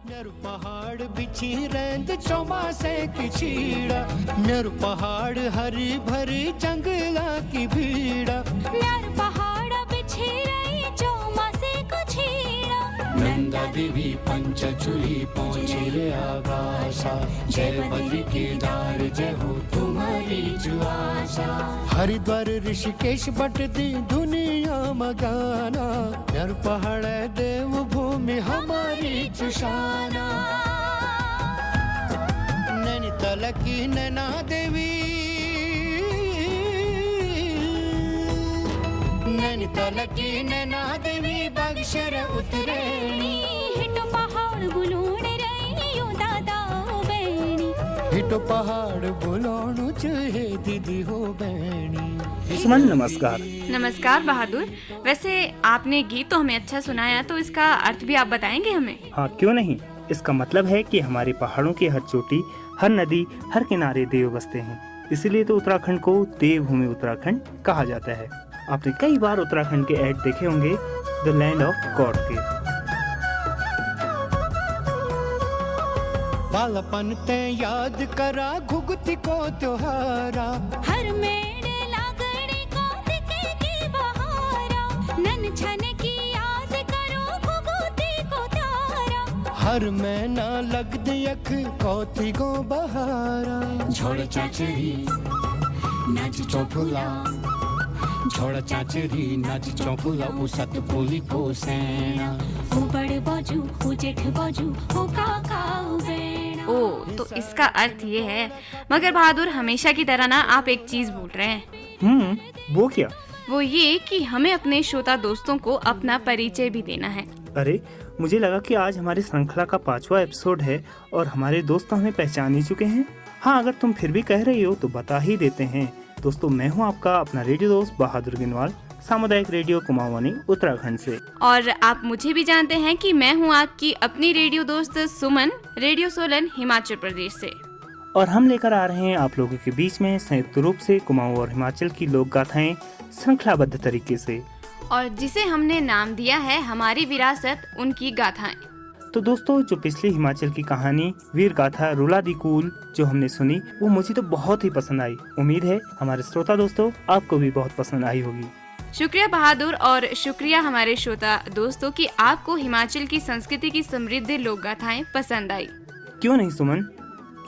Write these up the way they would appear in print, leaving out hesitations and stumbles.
मेरू पहाड़ बिछी रेंद चौमासे की छीड़ा, मेरू पहाड़ हरी भरी जंगला की भीड़ा, मेरू पहाड़ बिछी रही चौमासे को छीड़ा। नंदा देवी पंचचूली पहुंची रे आगाशा, जय बद्री केदार जय हो तुम्हारी जुआशा। हरिद्वार ऋषिकेश बट दी दुनिया मगाना, मेरू पहाड़ देव भूमि हमारी चुशाना। नैनीताल की नैना देवी, नैनीताल की नैना देवी बागेश्वर उतरेणी, हिटो पहाड़ बुलूण रही यो दादा बेणी, हिटो पहाड़ बुलाणु चाहे दीदी हो बैणी। सुमन नमस्कार। नमस्कार बहादुर। वैसे आपने गीत तो हमें अच्छा सुनाया, तो इसका अर्थ भी आप बताएंगे हमें? हाँ, क्यों नहीं। इसका मतलब है कि हमारे पहाड़ों की हर चोटी, हर नदी, हर किनारे देव बसते हैं। इसीलिए तो उत्तराखंड को देवभूमि उत्तराखंड कहा जाता है। आपने कई बार उत्तराखंड के ऐड देखे होंगे, द लैंड ऑफ गॉड के। बालपन ते याद करा घुगती को त्योहारा, हर मेड़े लागड़ी को दिखे की बहारा, नन छन की याद करो घुघुती को तारा, हर महीना लग दे अख कौती को बहारा। झोड़ चाचरी नाच चौफुला, झोड़ चाचरी नाच चौफुला उसत बोली को सेना। ओ बड़ बाजू ओ जेठ बाजू ओ काका बेना। ओ, तो इसका अर्थ ये है। मगर बहादुर, हमेशा की तरह ना आप एक चीज भूल रहे हैं। वो क्या? वो ये कि हमें अपने श्रोता दोस्तों को अपना परिचय भी देना है। अरे, मुझे लगा कि आज हमारी श्रृंखला का 5वां एपिसोड है और हमारे दोस्त हमें पहचान ही चुके हैं। हाँ, अगर तुम फिर भी कह रही हो तो बता ही देते हैं। दोस्तों, मैं हूँ आपका अपना रेडियो दोस्त बहादुर गिनवाल, सामुदायिक रेडियो कुमाऊनी उत्तराखंड से। और आप मुझे भी जानते हैं कि मैं हूँ आपकी अपनी रेडियो दोस्त सुमन, रेडियो सोलन, हिमाचल प्रदेश से। और हम लेकर आ रहे हैं आप लोगों के बीच में संयुक्त रूप से कुमाऊं और हिमाचल की लोक गाथाएं श्रृंखलाबद्ध तरीके से, और जिसे हमने नाम दिया है हमारी विरासत, उनकी गाथाएं। तो दोस्तों, जो पिछली हिमाचल की कहानी वीर गाथा रुला दी कूल जो हमने सुनी, वो मुझे तो बहुत ही पसंद आई। उम्मीद है हमारे श्रोता दोस्तों आपको भी बहुत पसंद आई होगी। शुक्रिया बहादुर, और शुक्रिया हमारे श्रोता दोस्तों कि आपको हिमाचल की संस्कृति की समृद्ध लोक गाथाएं पसंद आई। क्यों नहीं सुमन?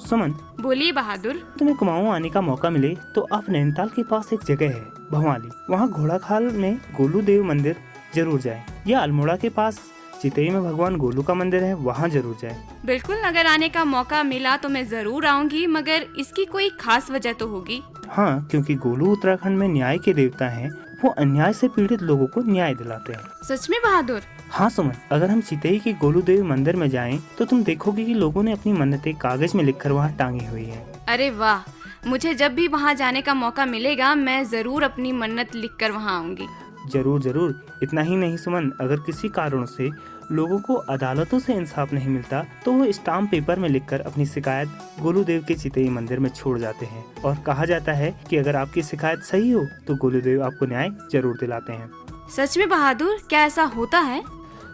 सुमन, बोलिए बहादुर। तुम्हें कुमाऊं आने का मौका मिले तो आप नैनीताल के पास एक जगह है भवाली, वहाँ घोड़ाखाल में गोलू देव मंदिर जरूर जाएं। या अल्मोड़ा के पास चितई में भगवान गोलू का मंदिर है, वहाँ जरूर जाएं। बिल्कुल, अगर आने का मौका मिला तो मैं जरूर आऊंगी, मगर इसकी कोई खास वजह तो होगी। हाँ, क्योंकि गोलू उत्तराखंड में न्याय के देवता हैं। वो अन्याय से पीड़ित लोगों को न्याय दिलाते हैं। सच में बहादुर? हाँ सुमन, अगर हम चितई के गोलू देव मंदिर में जाएं तो तुम देखोगे कि लोगों ने अपनी मन्नतें कागज में लिखकर वहाँ टांगी हुई है। अरे वाह, मुझे जब भी वहाँ जाने का मौका मिलेगा मैं जरूर अपनी मन्नत लिखकर वहाँ आऊंगी। जरूर जरूर। इतना ही नहीं सुमन, अगर किसी कारण से लोगों को अदालतों से इंसाफ नहीं मिलता तो वो स्टाम्प पेपर में लिखकर अपनी शिकायत गोलूदेव के चितई मंदिर में छोड़ जाते हैं। और कहा जाता है कि अगर आपकी शिकायत सही हो तो गोलूदेव आपको न्याय जरूर दिलाते हैं। सच में बहादुर? क्या ऐसा होता है?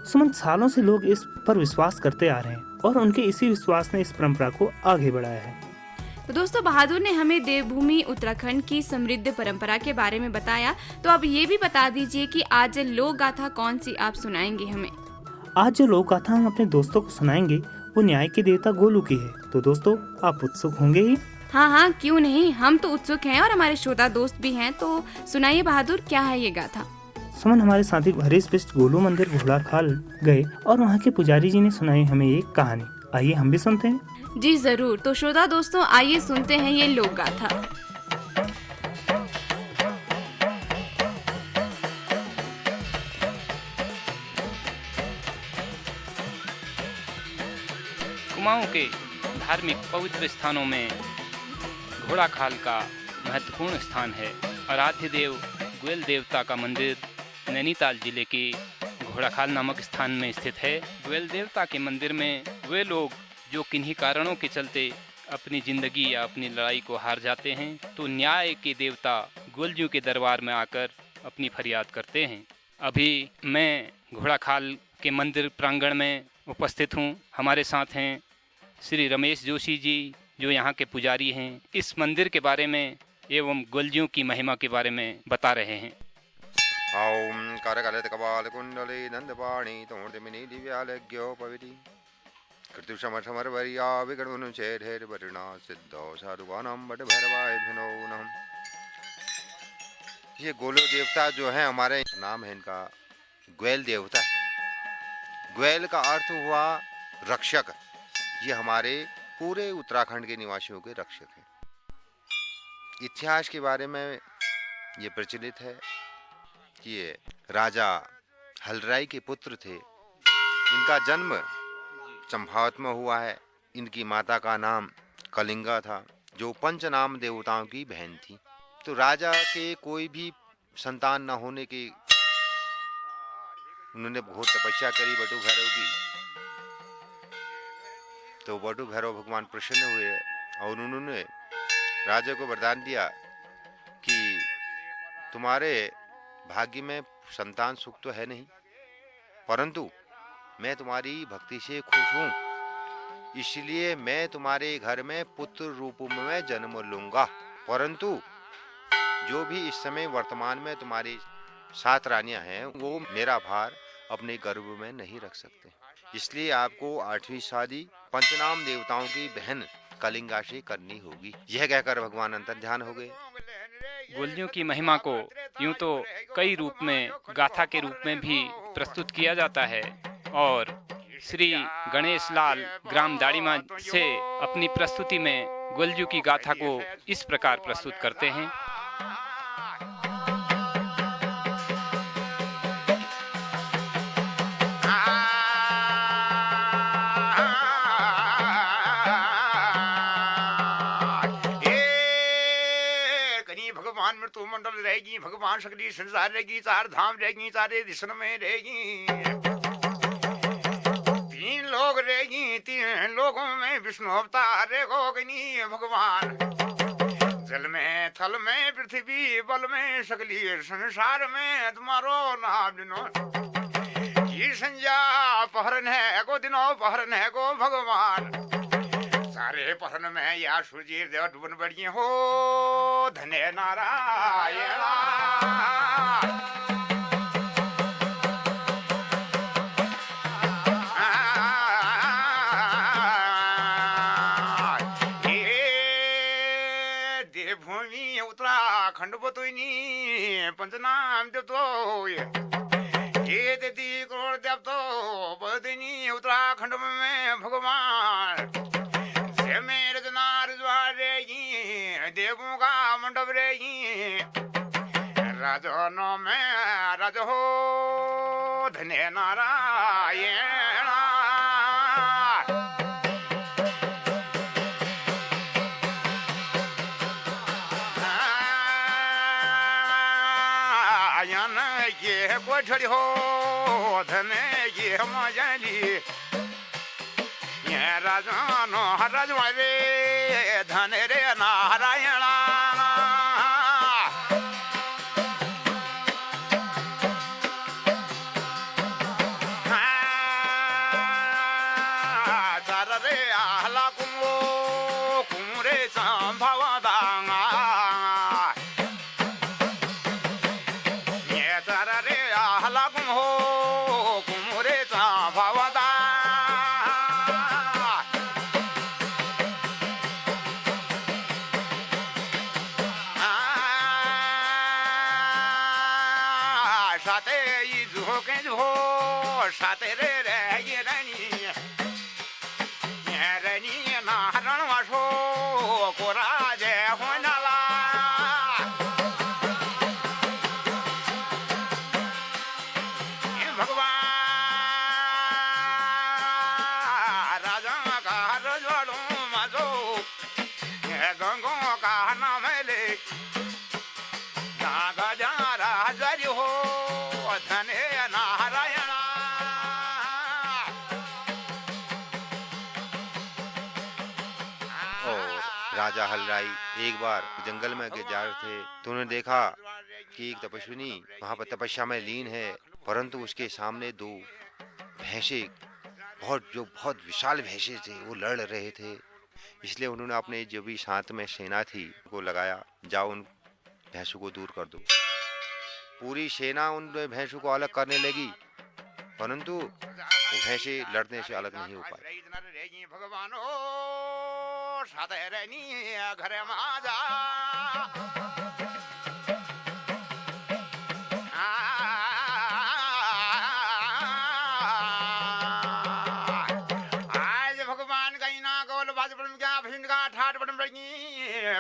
सुमन, सालों से लोग इस पर विश्वास करते आ रहे हैं और उनके इसी विश्वास ने इस परंपरा को आगे बढ़ाया है। तो दोस्तों, बहादुर ने हमें देवभूमि उत्तराखंड की समृद्ध परंपरा के बारे में बताया, तो अब ये भी बता दीजिए कि आज लोक गाथा कौन सी आप सुनाएंगे हमें? आज जो लोक गाथा हम अपने दोस्तों को सुनाएंगे वो न्याय के देवता गोलू की है। तो दोस्तों, आप उत्सुक होंगे ही? हाँ हाँ, क्यों नहीं, हम तो उत्सुक हैं और हमारे श्रोता दोस्त भी हैं। तो सुनाइए बहादुर, क्या है ये गाथा? सुमन, हमारे साथी हरीश बिष्ट गोलू मंदिर घोड़ाखाल गए और वहाँ के पुजारी जी ने सुनाई हमें एक कहानी। आइए हम भी सुनते हैं। जी जरूर। तो श्रोता दोस्तों, आइए सुनते हैं ये लोक गाथा। कुमाऊं के धार्मिक पवित्र स्थानों में घोड़ाखाल का महत्वपूर्ण स्थान है। आराध्य देव ग्वेल देवता का मंदिर नैनीताल जिले के घोड़ाखाल नामक स्थान में स्थित है। ग्वेल देवता के मंदिर में वे लोग जो किन्हीं कारणों के चलते अपनी जिंदगी या अपनी लड़ाई को हार जाते हैं, तो न्याय के देवता ग्वेलजू के दरबार में आकर अपनी फरियाद करते हैं। अभी मैं घोड़ाखाल के मंदिर प्रांगण में उपस्थित हूँ। हमारे साथ हैं श्री रमेश जोशी जी, जो यहाँ के पुजारी हैं। इस मंदिर के बारे में एवं गोलजियों की महिमा के बारे में बता रहे हैं। ओम करकलित कपाल कुंडली नंदवाणी तोड़मिनी दिव्यालज्ञोपविधि कृतुषमठमरवर्या विगणुनुचेढेर वरुणा सिद्धौ साधुवानां बट भैरवाय भिनो नमः। ये गोलो देवता जो है, हमारे नाम है इनका ग्वेल देवता है। ग्वेल का अर्थ हुआ रक्षक। ये हमारे पूरे उत्तराखंड के निवासियों के रक्षक हैं। इतिहास के बारे में ये प्रचलित है कि ये राजा हलराई के पुत्र थे। इनका जन्म चंपावत में हुआ है। इनकी माता का नाम कलिंगा था, जो पंचनाम देवताओं की बहन थी। तो राजा के कोई भी संतान न होने के उन्होंने बहुत तपस्या करी बटु भैरव की। तो बटु भैरव भगवान प्रसन्न हुए और उन्होंने राजा को वरदान दिया कि तुम्हारे भाग्य में संतान सुख तो है नहीं, परंतु मैं तुम्हारी भक्ति से खुश हूं, इसलिए मैं तुम्हारे घर में पुत्र रूप में जन्म लूंगा। परंतु जो भी इस समय वर्तमान में तुम्हारी 7 रानियां हैं, वो मेरा भार अपने गर्भ में नहीं रख सकते, इसलिए आपको 8वीं शादी पंचनाम देवताओं की बहन कलिंगा से करनी होगी। यह कहकर भगवान अंतर ध्यान हो गए। गोलजियों की महिमा को यूं तो कई रूप में, गाथा के रूप में भी प्रस्तुत किया जाता है, और श्री गणेश लाल ग्राम दाड़ीमा से अपनी प्रस्तुति में गोलजियों की गाथा को इस प्रकार प्रस्तुत करते हैं। मृत्यु मंडल रहेगी, भगवान सकली संसार रहेगी, 4 धाम रहेगी, 4 दिशन में रहेगी, 3 लोग रहेगी, 3 लोगों में विष्णु अवतार रहेगी भगवान। जल में, थल में, पृथ्वी बल में, सकली संसार में तुम्हारो नाम दिनो की संज्ञा पहरन है गो, दिनो पहरन है गो भगवान। सारे पहरन में या सूर्य देव डूबन बड़ी हो, धन्य नारायण। देवभूमि उत्तराखंड बतोनी पंचनाम देव तो ये देती करोड़ देव तो बतोनी उत्तराखंड में भगवान। मेरे जनार रहेगी, देवों का मंडप रहेगी, राजों में राज हो, धन्य नारायण। आयन ये कोठड़ी हो, धन्य ये मजली राजनो राजवा रे, धन रे नारायण। चार रे आहला कुमो कुमरे संभव दांगा, ये चार रे आहला कुमो कुमरे संभव दांगा। साते रे रे ये रानी नारण वासो कोराज होनाला। भगवान राजा का रजवाड़ो मजो गंगो का नाम ले, नागा जा राजरी हो, धने नारायण। राजा हलराई एक बार जंगल में जा रहे थे, तो उन्होंने देखा कि एक तपस्विनी वहां पर तपस्या में लीन है, परंतु उसके सामने 2 भैंसे बहुत विशाल भैंसे थे वो लड़ रहे थे। इसलिए उन्होंने अपने जो भी साथ में सेना थी को लगाया, जाओ उन भैंसों को दूर कर दो। पूरी सेना उन भैंसों को अलग करने लगी, परंतु वो भैंसे लड़ने से अलग नहीं हो पाए। भगवान ओ सादे रहनी घर में आजा, आज भगवान का इना गोल बाज बन गया, भजन का ठाट बन पड़ी,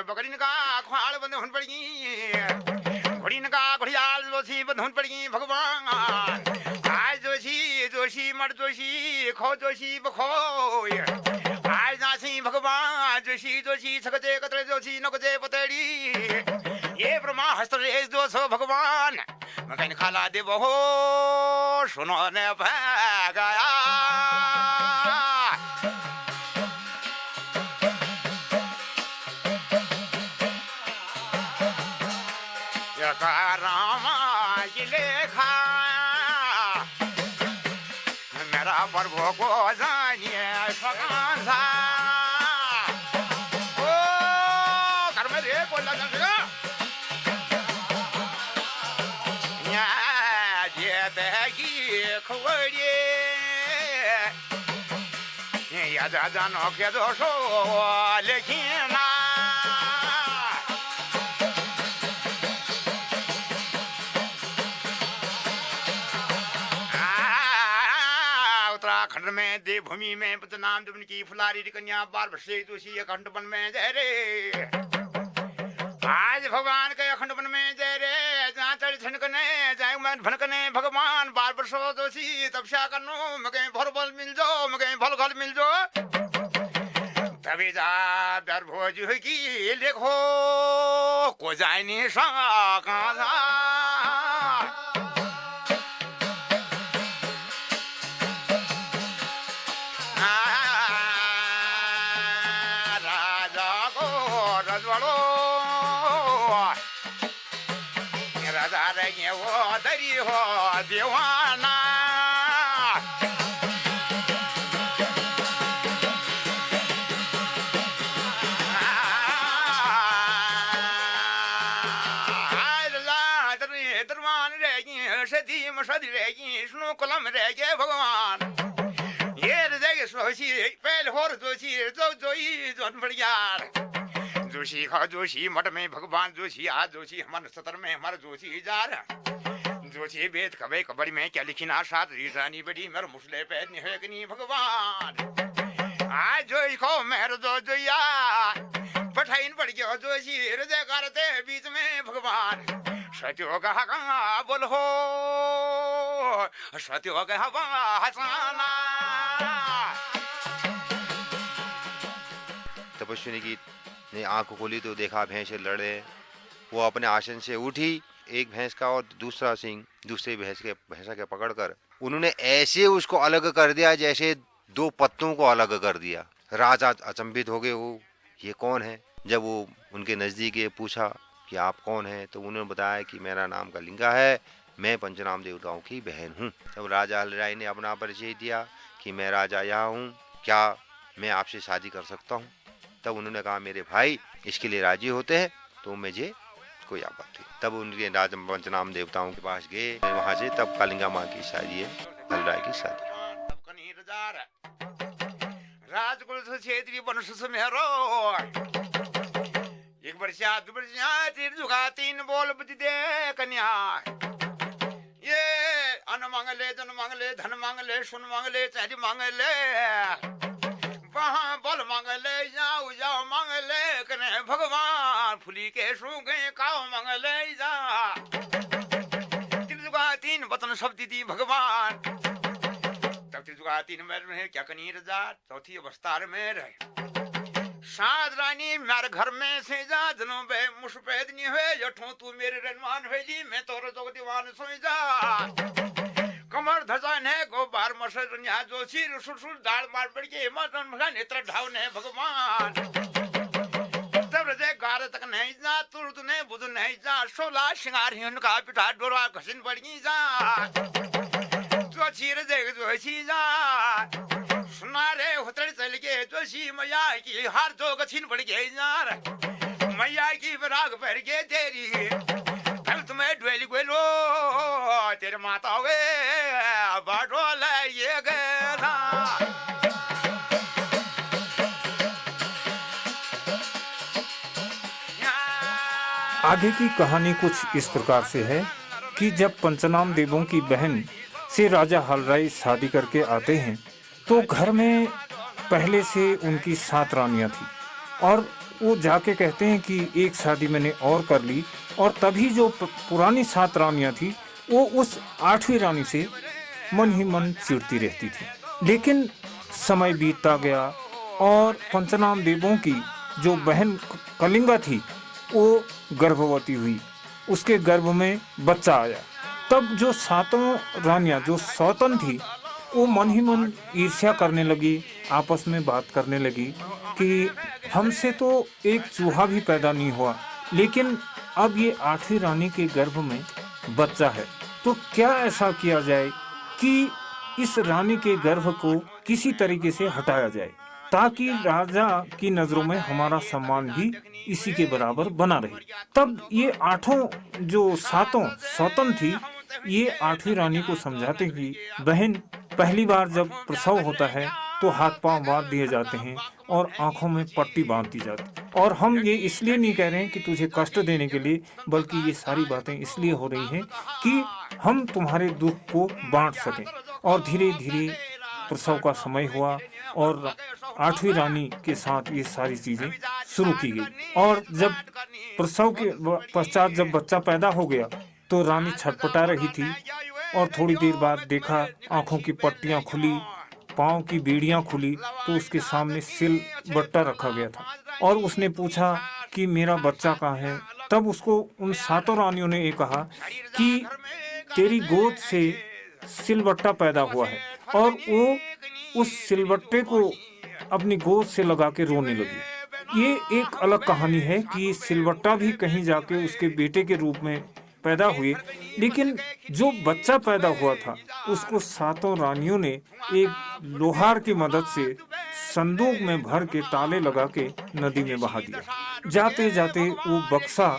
बकरीन का ख्वाल बंद होन पड़ी, घोड़ीन का घड़ियाल जोशी बंद होन पड़ी। भगवान आज जोशी मर जोशी खो जोशी बखो, आज नासी भगवान जोशी सकते कतरे जोशी नकजे पतेड़ी, ये ब्रह्मा हस्त रेस दोसो भगवान मकन खाला दे बहो सुनो ने गया। रामा की लेखा मेरा प्रभु को जानिए सकान था, ओ कर में रे को लगन से या जे बेगी खवड़ी या जानो के दोसो लेकिन ना उत्तराखंड में देवभूमि में बदनाम दुबन की फुलारी कन्या बार बसे जोशी अखंड वन में जय रे। आज भगवान के अखंड वन में जय रे, जहाँ चढ़ छनकने जाए मैं भनकने भगवान बार बरसो जोशी तपस्या करनो मगे भर बल मिल जो, मगे भल घल मिल जो, तभी जा दर भोज की लिखो को जाए नहीं सका। वो दरी हो दीवाना दरमान रहेगी सदी मसदी रहेगी सुनो कलम रहेगी भगवान ये रहेगी सोची पहले हो जोशी जो जोई जोन बढ़िया जोशी खा जोशी मठ में भगवान जोशी आ जोशी हमारे सतर में हमारा जोशी जा रहा जोशी वेद कबे कबड़ी में क्या लिखी ना साथ रीजानी बड़ी मेरे मुसले पे नहीं भगवान आज जोई खो मेरे जो जोया पठाइन पड़ गया जोशी हृदय करते बीच में भगवान सत्यो कहा बोल हो सत्यो कहा हसाना। तपस्विनी की ने आंख खोली तो देखा भैंस लड़े। वो अपने आसन से उठी, एक भैंस का और दूसरा सिंह दूसरे भैंसा के पकड़कर उन्होंने ऐसे उसको अलग कर दिया जैसे दो पत्तों को अलग कर दिया। राजा अचंभित हो गए, वो ये कौन है। जब वो उनके नजदीक पूछा कि आप कौन हैं, तो उन्होंने बताया कि मेरा नाम कलिंगा है, मैं पंचनाम देवताओं की बहन हूँ। तब राजा हलराय ने अपना परिचय दिया कि मैं राजा यहाँ हूँ, क्या मैं आपसे शादी कर सकता हूँ। तब उन्होंने कहा मेरे भाई इसके लिए राजी होते हैं तो मुझे कोई आपत्ति। तब उनके राजा पंचनाम देवताओं के पास गए, वहां से तब कालिंगा माँ की शादी है, हलराय की शादी। राजकुल से क्षेत्रीय वंश से मेरो एक वर्षा दो वर्षा तीन जुगा तीन बोल बुद्धि दे कन्या, ये अन्न मांगले धन मांगले धन मांगले सुन मांगले चारी मांगले वहाँ बल मांगले जाओ जाओ मांगले कने भगवान फुली के सूखे काओ मांगले जा तीन जुगा तीन वतन सब दीदी भगवान। तब तीन जुगा तीन में क्या कनी रजा चौथी अवस्था में रहे साध रानी मेरे घर में से जा जनों बे मुश पैद नहीं हुए जठों तू मेरे रनमान भेजी मैं तोरे जोग दीवान सोई जा कमर धजान है गो बार मसर दुनिया जो सिर सुसुर दाल मार पड़ के मटन मगा नेत्र ढाव ने भगवान। तब रजे गार तक नहीं जा तुरत ने बुध नहीं जा सोला श्रृंगार ही उनका पिठा डोरा घसिन पड़ गई जा जो सिर देख जो सी जा सुना रे होतड़ चल के जोशी मैया की हार जो गछिन पड़ गए यार मैया की बराग पर के तेरी कल तुम्हें ड्वेली गोलो तेरे माता वे बाटो ले ये गया आगे की कहानी कुछ इस प्रकार से है कि जब पंचनाम देवों की बहन से राजा हलराई शादी करके आते हैं तो घर में पहले से उनकी 7 रानियां थी और वो जाके कहते हैं कि एक शादी मैंने और कर ली और तभी जो पुरानी 7 रानियां थी वो उस 8वीं रानी से मन ही मन चिढ़ती रहती थी। लेकिन समय बीतता गया और पंचनाम देवों की जो बहन कलिंगा थी वो गर्भवती हुई, उसके गर्भ में बच्चा आया। तब जो 7 रानियां जो सौतन थी वो मन ही मन ईर्ष्या करने लगी, आपस में बात करने लगी कि हमसे तो एक चूहा भी पैदा नहीं हुआ, लेकिन अब ये 8वीं रानी के गर्भ में बच्चा है, तो क्या ऐसा किया जाए कि इस रानी के गर्भ को किसी तरीके से हटाया जाए ताकि राजा की नजरों में हमारा सम्मान भी इसी के बराबर बना रहे। तब ये 8 जो 7 सौतन थी ये 8वीं रानी को समझाते कि बहन, पहली बार जब प्रसव होता है तो हाथ पांव बांध दिए जाते हैं और आंखों में पट्टी बांध दी जाती है, और हम ये इसलिए नहीं कह रहे हैं कि तुझे कष्ट देने के लिए, बल्कि ये सारी बातें इसलिए हो रही हैं कि हम तुम्हारे दुख को बांट सकें। और धीरे धीरे प्रसव का समय हुआ और 8वीं रानी के साथ ये सारी चीजें शुरू की गई। और जब प्रसव के पश्चात जब बच्चा पैदा हो गया तो रानी छटपटा रही थी और थोड़ी देर बाद देखा आंखों की पट्टियां खुली, पाँव की बेड़ियां खुली, तो उसके सामने सिल बट्टा रखा गया था और उसने पूछा कि मेरा बच्चा कहाँ है। तब उसको उन 7 रानियों ने ये कहा कि तेरी गोद से सिलबट्टा पैदा हुआ है, और वो उस सिलबट्टे को अपनी गोद से लगा के रोने लगी। ये एक अलग कहानी है कि सिलबट्टा भी कहीं जाके उसके बेटे के रूप में पैदा हुए, लेकिन जो बच्चा पैदा हुआ था उसको 7 रानियों ने एक लोहार की मदद से संदूक में भर के ताले लगा के नदी में बहा दिया। जाते जाते वो बक्सा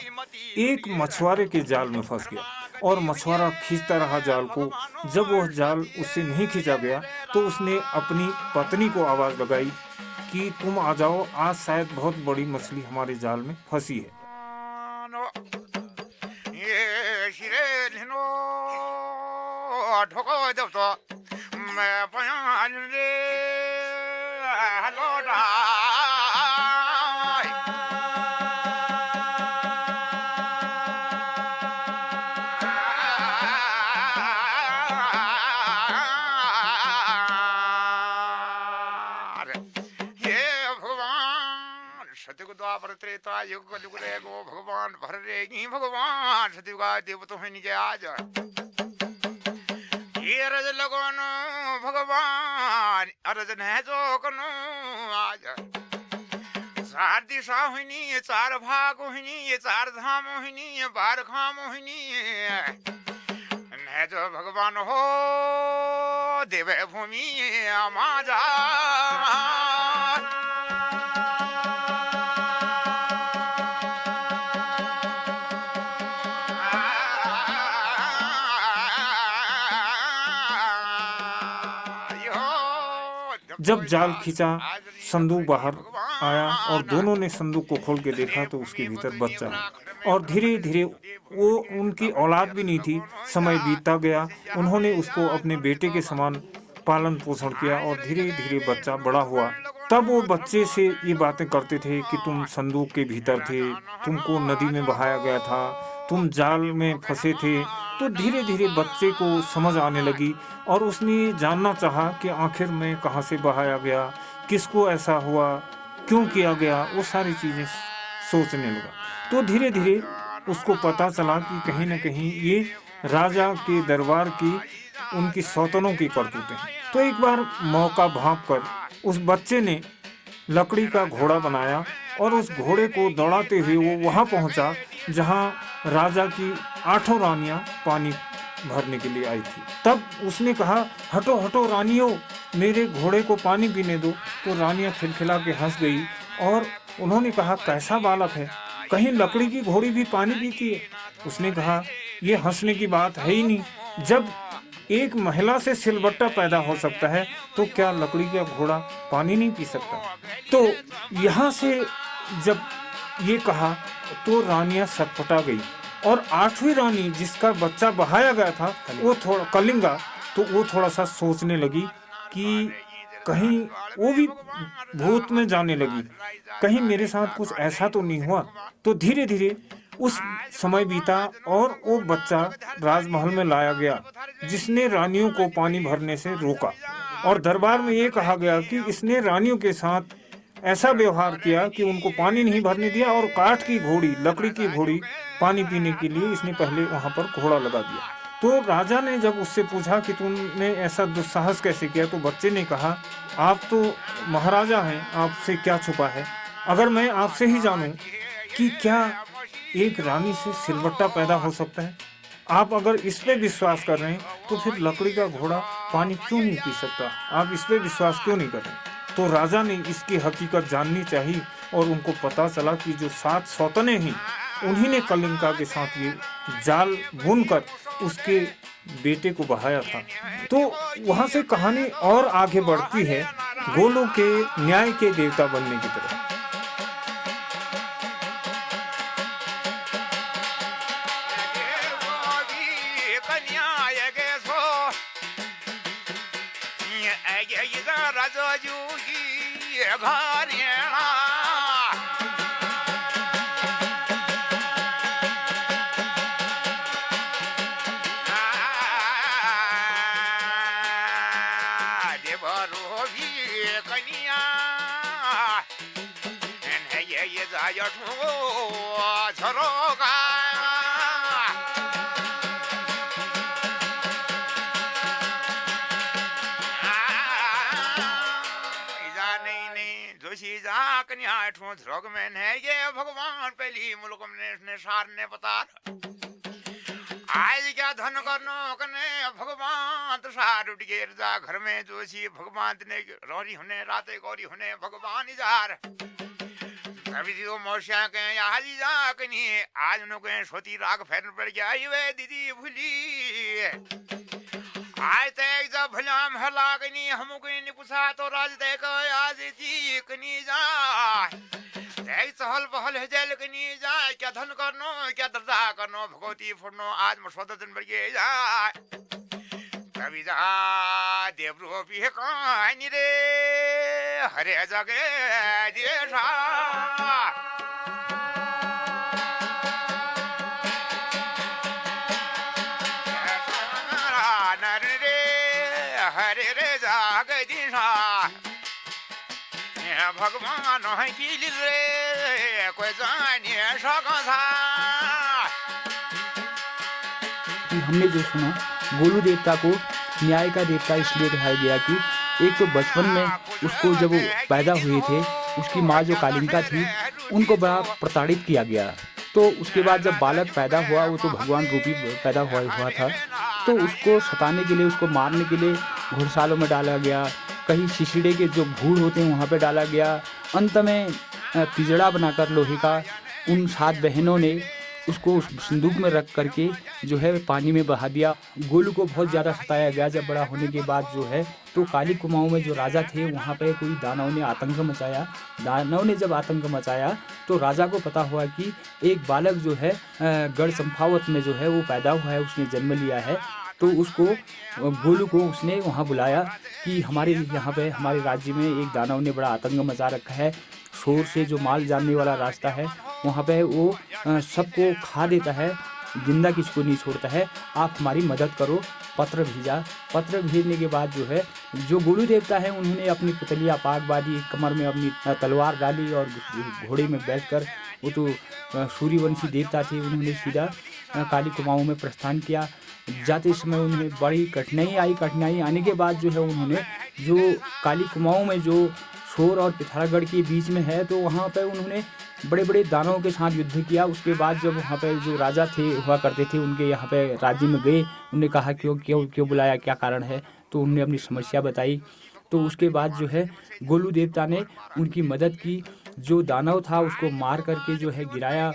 एक मछुआरे के जाल में फंस गया और मछुआरा खींचता रहा जाल को। जब वह जाल उससे नहीं खींचा गया तो उसने अपनी पत्नी को आवाज लगाई कि तुम आ जाओ, आज शायद बहुत बड़ी मछली हमारे जाल में फंसी है। द्वापर त्रेता युग कलयुग रे गो भगवान भर रेगी भगवान सतयुगा देव तो है निजे आज ये रज लगन भगवान अरजन है जो कनु आज 4 दिशा हुईनी 4 भाग हुईनी 4 धाम हुईनी 12 खाम हुईनी है जो भगवान हो देवे भूमि आमाजा जब जाल खींचा, संदूक बाहर आया और दोनों ने संदूक को खोल के देखा तो उसके भीतर बच्चा है। और धीरे धीरे वो उनकी औलाद भी नहीं थी, समय बीतता गया। उन्होंने उसको अपने बेटे के समान पालन पोषण किया और धीरे धीरे बच्चा बड़ा हुआ। तब वो बच्चे से ये बातें करते थे कि तुम संदूक के भीतर थे, तुमको नदी में बहाया गया था, तुम जाल में फंसे थे। तो धीरे धीरे बच्चे को समझ आने लगी और उसने जानना चाहा कि आखिर में कहाँ से बहाया गया, किसको ऐसा हुआ, क्यों किया गया, वो सारी चीज़ें सोचने लगा। तो धीरे धीरे उसको पता चला कि कहीं न कहीं ये राजा के दरबार की उनकी सौतनों की करतूतें हैं। तो एक बार मौका भांप कर उस बच्चे ने लकड़ी का घोड़ा बनाया और उस घोड़े को दौड़ाते हुए वो वहाँ पहुँचा जहाँ राजा की 8 रानियाँ पानी भरने के लिए आई थी। तब उसने कहा, हटो हटो रानियों, मेरे घोड़े को पानी पीने दो। तो रानियां खिलखिला के हंस गई और उन्होंने कहा, कैसा बालक है, कहीं लकड़ी की घोड़ी भी पानी पीती है? उसने कहा, ये हंसने की बात है ही नहीं। जब एक महिला से सिलबट्टा पैदा हो सकता है तो क्या लकड़ी का घोड़ा पानी नहीं पी सकता? तो यहाँ से जब ये कहा तो रानियां सटपटा गई और 8वीं रानी जिसका बच्चा बहाया गया था वो थोड़ा कलिंगा, तो वो थोड़ा सा सोचने लगी कि कहीं वो भी भूत में जाने लगी, कहीं मेरे साथ कुछ ऐसा तो नहीं हुआ। तो धीरे धीरे उस समय बीता और वो बच्चा राजमहल में लाया गया जिसने रानियों को पानी भरने से रोका। और दरबार में ये कहा गया कि इसने रानियों के साथ ऐसा व्यवहार किया कि उनको पानी नहीं भरने दिया और काठ की घोड़ी, लकड़ी की घोड़ी पानी पीने के लिए इसने पहले वहाँ पर घोड़ा लगा दिया। तो राजा ने जब उससे पूछा कि तुमने ऐसा दुस्साहस कैसे किया, तो बच्चे ने कहा, आप तो महाराजा हैं, आपसे क्या छुपा है। अगर मैं आपसे ही जानूं कि क्या एक रानी से सिलबट्टा पैदा हो सकता है, आप अगर इस पे विश्वास कर रहे हैं तो फिर लकड़ी का घोड़ा पानी क्यों नहीं पी सकता, आप इस पे विश्वास क्यों नहीं कर रहे? तो राजा ने इसकी हकीकत जाननी चाहिए और उनको पता चला कि जो 7 सौतने हैं उन्हीं ने कलिंगा के साथ ये जाल बुनकर उसके बेटे को बहाया था। तो वहाँ से कहानी और आगे बढ़ती है गोलू के न्याय के देवता बनने की तरफ। ध्रोग में है ये भगवान पहली मुल्क में सारने बता आज क्या धन करनो कने भगवान तो सार उठ गिर जा घर में जोशी भगवान ने रोरी होने राते गौरी होने भगवान इजार कभी जो मोशिया के आज जा कनी आज नो के सोती राग फेरन पड़ गया वे दीदी भूली आज तक जब भला महला कनी हम कनी पूछा तो राज देख आज जी कनी जा एक सहल पहल है जेल कनी जा क्या धन करनो क्या दर्जा करनो भगवती फुरनो आज मसोदा दिन बगे जा कभी जा देवरो भी कहानी रे हरे जगे देशा हरे रे जाग दिशा भगवान की रे कोई जाने सका। हमने जो सुना गोलू देवता को न्याय का देवता इसलिए कहा गया कि एक तो बचपन में उसको जब वो पैदा हुए थे उसकी माँ जो कालिंका थी उनको बड़ा प्रताड़ित किया गया। तो उसके बाद जब बालक पैदा हुआ वो तो भगवान रूपी पैदा हुआ था, तो उसको सताने के लिए, उसको मारने के लिए घुड़सालों में डाला गया, कहीं सिसड़े के जो भूड़ होते हैं वहाँ पे डाला गया। अंत में पिंजड़ा बनाकर लोहे का उन 7 बहनों ने उसको उस संदूक में रख करके जो है पानी में बहा दिया। गोलू को बहुत ज़्यादा सताया गया। जब बड़ा होने के बाद जो है तो काली कुमाऊँ में जो राजा थे वहाँ पे कोई दानव ने आतंक मचाया। दानव ने जब आतंक मचाया तो राजा को पता हुआ कि एक बालक जो है गढ़ चंपावत में जो है वो पैदा हुआ है, उसने जन्म लिया है। तो उसको गोलू को उसने वहाँ बुलाया कि हमारे यहाँ पे हमारे राज्य में एक दानव ने बड़ा आतंक मचा रखा है। शोर से जो माल जानने वाला रास्ता है वहाँ पे वो सबको खा देता है, जिंदा किसी को नहीं छोड़ता है, आप हमारी मदद करो। पत्र भेजा। पत्र भेजने के बाद जो है जो गोलू देवता है उन्होंने अपनी पुतलिया पाग बांधी, कमर में अपनी तलवार डाली और घोड़े में बैठकर, वो तो सूर्यवंशी देवता थे, उन्होंने सीधा काली कुमाऊँ में प्रस्थान किया। जाते समय उन्हें बड़ी कठिनाई आई। कठिनाई आने के बाद जो है उन्होंने जो काली कुमाऊँ में जो छोर और पिथौरागढ़ के बीच में है। तो वहाँ पर उन्होंने बड़े बड़े दानवों के साथ युद्ध किया। उसके बाद जब वहाँ पर जो राजा थे हुआ करते थे उनके यहाँ पे राज्य में गए, उन्होंने कहा क्यों क्यों क्यों बुलाया, क्या कारण है, तो उन्होंने अपनी समस्या बताई। तो उसके बाद जो है गोलू देवता ने उनकी मदद की, जो दानव था उसको मार करके जो है गिराया।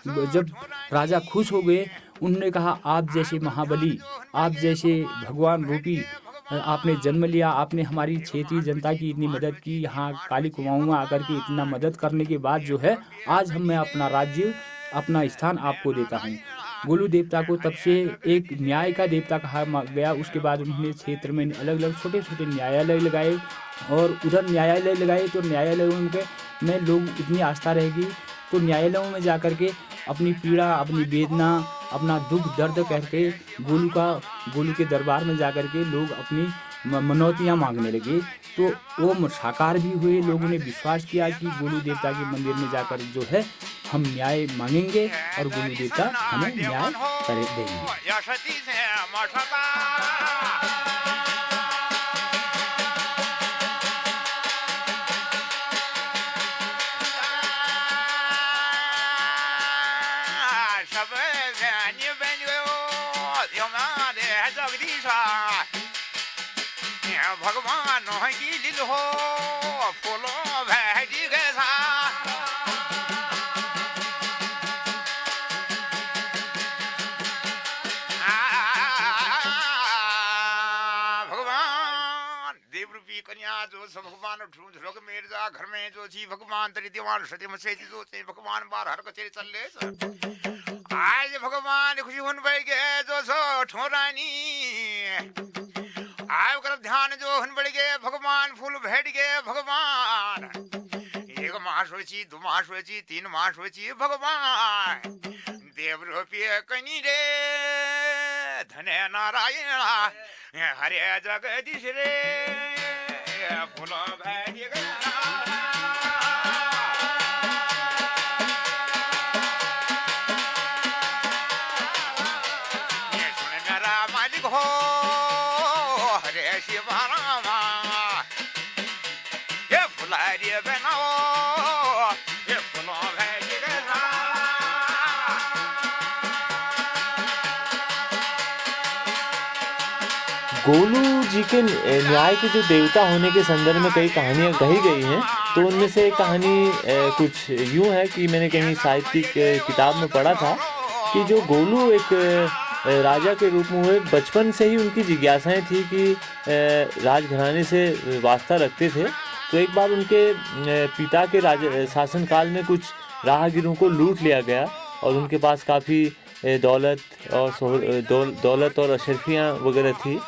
जब राजा खुश हो गए, उन्होंने कहा आप जैसे महाबली, आप जैसे भगवान रूपी आपने जन्म लिया, आपने हमारी क्षेत्रीय जनता की इतनी मदद की, यहाँ काली कुमाऊँ में आकर के इतना मदद करने के बाद जो है आज मैं अपना राज्य, अपना स्थान आपको देता हूँ। गोलू देवता को तब से एक न्याय का देवता कहा गया। उसके बाद उन्होंने क्षेत्र में अलग अलग छोटे छोटे न्यायालय लगाए, और उधर न्यायालय लगाए तो न्यायालयों में लोग इतनी आस्था रहेगी, तो न्यायालयों में जा कर के अपनी पीड़ा, अपनी वेदना, अपना दुख दर्द करके गोलू के दरबार में जा कर के लोग अपनी मनौतियाँ मांगने लगे। तो वो साकार भी हुए। लोगों ने विश्वास किया कि गोलू देवता के मंदिर में जाकर जो है हम न्याय मांगेंगे और गोलू देवता हमें न्याय कर देंगे। भगवान की लील हो फूलो भेजी गैसा भगवान देवरूपी कन्या जो सब भगवान ढूंढ लोग मेर जा घर में जो जी भगवान तरी दीवान सती मसे जो ते भगवान बार हर कचेरी चल ले आज भगवान खुशी हुन भाई गए जो सो ठोरानी आय कर ध्यान जो हन बढ़ गए भगवान फूल भेट गए भगवान एक मास होची, दो मास होची, तीन मास होची भगवान देव रूपी कनी रे धने नारायण हरे जगदीश रे फूल भेट गए। मालिक हो गोलू जी के न्याय के जो देवता होने के संदर्भ में कई कहानियाँ कही गई हैं। तो उनमें से एक कहानी कुछ यूँ है कि मैंने कहीं साहित्यिक किताब में पढ़ा था कि जो गोलू एक राजा के रूप में हुए, बचपन से ही उनकी जिज्ञासाएं थी कि राजघराने से वास्ता रखते थे। तो एक बार उनके पिता के शासनकाल में कुछ राहगीरों को लूट लिया गया और उनके पास काफ़ी दौलत और अशरफियाँ वगैरह थी।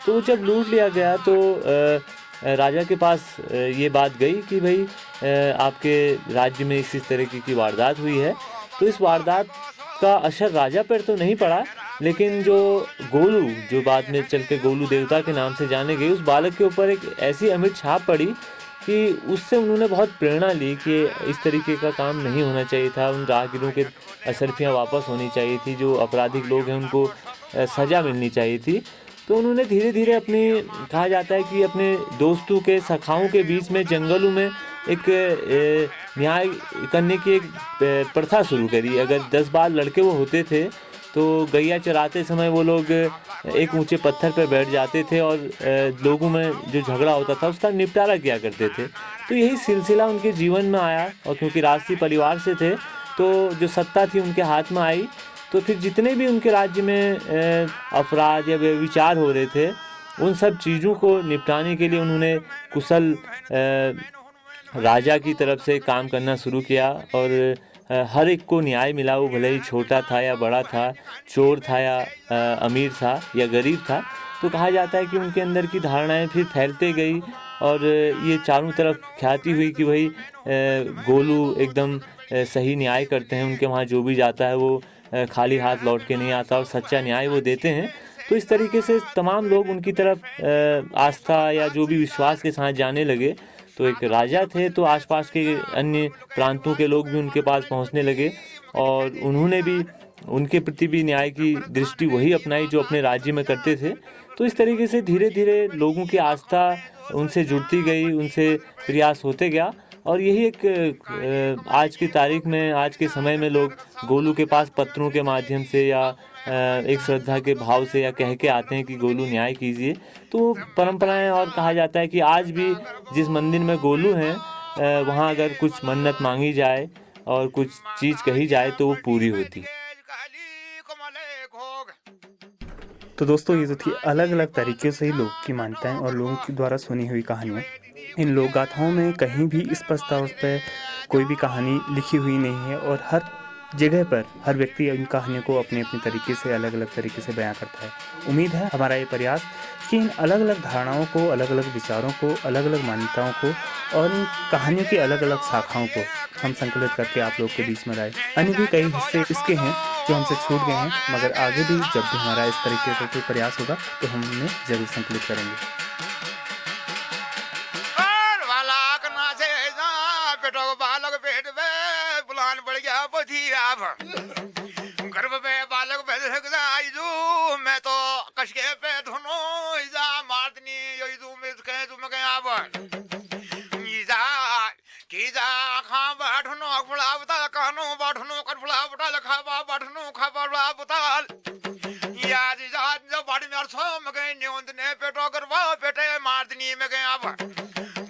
तो जब लूट लिया गया तो राजा के पास ये बात गई कि भाई आपके राज्य में इस तरीके की वारदात हुई है। तो इस वारदात का असर राजा पर तो नहीं पड़ा, लेकिन जो गोलू, जो बाद में चल के गोलू देवता के नाम से जाने गए, उस बालक के ऊपर एक ऐसी अमिट छाप पड़ी कि उससे उन्होंने बहुत प्रेरणा ली कि इस तरीके का काम नहीं होना चाहिए था। उन राहगीरों के अशरफियाँ वापस होनी चाहिए थी, जो अपराधिक लोग हैं उनको सज़ा मिलनी चाहिए थी। तो उन्होंने धीरे धीरे अपनी, कहा जाता है कि अपने दोस्तों के सखाओं के बीच में जंगलों में एक न्याय करने की एक प्रथा शुरू करी। अगर 10-12 लड़के वो होते थे तो गैया चराते समय वो लोग एक ऊंचे पत्थर पर बैठ जाते थे और लोगों में जो झगड़ा होता था उसका निपटारा किया करते थे। तो यही सिलसिला उनके जीवन में आया, और क्योंकि राजसी परिवार से थे तो जो सत्ता थी उनके हाथ में आई। तो फिर जितने भी उनके राज्य में अपराध या व्यभिचार हो रहे थे, उन सब चीज़ों को निपटाने के लिए उन्होंने कुशल राजा की तरफ से काम करना शुरू किया। और हर एक को न्याय मिला, वो भले ही छोटा था या बड़ा था, चोर था या अमीर था या गरीब था। तो कहा जाता है कि उनके अंदर की धारणाएं फिर फैलते गई और ये चारों तरफ ख्याति हुई कि भाई गोलू एकदम सही न्याय करते हैं। उनके वहाँ जो भी जाता है वो खाली हाथ लौट के नहीं आता और सच्चा न्याय वो देते हैं। तो इस तरीके से तमाम लोग उनकी तरफ आस्था या जो भी विश्वास के साथ जाने लगे। तो एक राजा थे तो आसपास के अन्य प्रांतों के लोग भी उनके पास पहुंचने लगे और उन्होंने भी उनके प्रति भी न्याय की दृष्टि वही अपनाई जो अपने राज्य में करते थे। तो इस तरीके से धीरे धीरे लोगों की आस्था उनसे जुड़ती गई, उनसे प्रयास होते गया और यही एक आज की तारीख में, आज के समय में लोग गोलू के पास पत्रों के माध्यम से या एक श्रद्धा के भाव से या कह के आते हैं कि गोलू न्याय कीजिए। तो परंपराएं और कहा जाता है कि आज भी जिस मंदिर में गोलू हैं वहाँ अगर कुछ मन्नत मांगी जाए और कुछ चीज़ कही जाए तो वो पूरी होती है। तो दोस्तों ये तो थी अलग अलग तरीके से लोग की मान्यताएं और लोगों के द्वारा सुनी हुई कहानियाँ। इन लोक गाथाओं में कहीं भी स्पष्ट तौर पर कोई भी कहानी लिखी हुई नहीं है और हर जगह पर हर व्यक्ति इन कहानियों को अपने अपने तरीके से अलग अलग तरीके से बयां करता है। उम्मीद है हमारा ये प्रयास कि इन अलग अलग धारणाओं को, अलग अलग विचारों को, अलग अलग मान्यताओं को और इन कहानियों की अलग अलग शाखाओं को हम संकलित करके आप लोग के बीच में लाए। अन्य भी कई हिस्से इसके हैं जो हमसे छूट गए हैं, मगर आगे भी जब भी हमारा इस तरीके का कोई प्रयास होगा तो हम उन्हें जरूर संकलित करेंगे। गर्भ में बालक मैं तो कशके पे धुनो इजा मारतनी यू में कह तुम गया इजा की जा खा बाठनो फुला बता कानो बाठनो कर फुला बता लखा बाठनो खा बता याद जात जो बाड़ी में सो मगे न्योंद ने पेटो करवा पेटे मारतनी में गया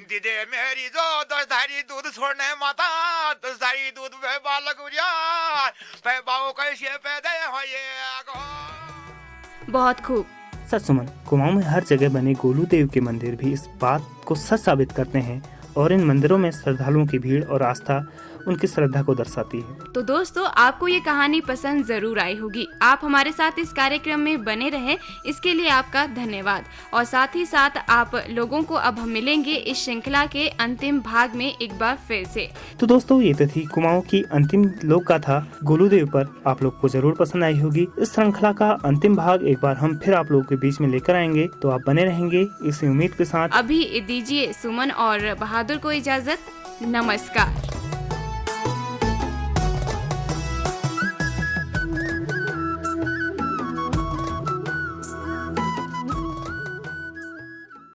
दीदे मेरी जो 10 धारी दूध छोड़ने माता 10 धारी दूध पे बालक उरिया पे बाऊ कैसे पैदे हो ये बहुत खूब। सच सुमन, कुमाऊं में हर जगह बने गोलू देव के मंदिर भी इस बात को सच साबित करते हैं और इन मंदिरों में श्रद्धालुओं की भीड़ और आस्था उनकी श्रद्धा को दर्शाती है। तो दोस्तों आपको ये कहानी पसंद जरूर आई होगी। आप हमारे साथ इस कार्यक्रम में बने रहे, इसके लिए आपका धन्यवाद। और साथ ही साथ आप लोगों को अब हम मिलेंगे इस श्रृंखला के अंतिम भाग में एक बार फिर से। तो दोस्तों ये तो थी कुमाऊं की अंतिम लोक गाथा गोलू देव पर। आप लोग को जरूर पसंद आई होगी। इस श्रृंखला का अंतिम भाग एक बार हम फिर आप लोगों के बीच में लेकर आएंगे, तो आप बने रहेंगे इसी उम्मीद के साथ। अभी दीजिए सुमन और बहादुर को इजाजत। नमस्कार।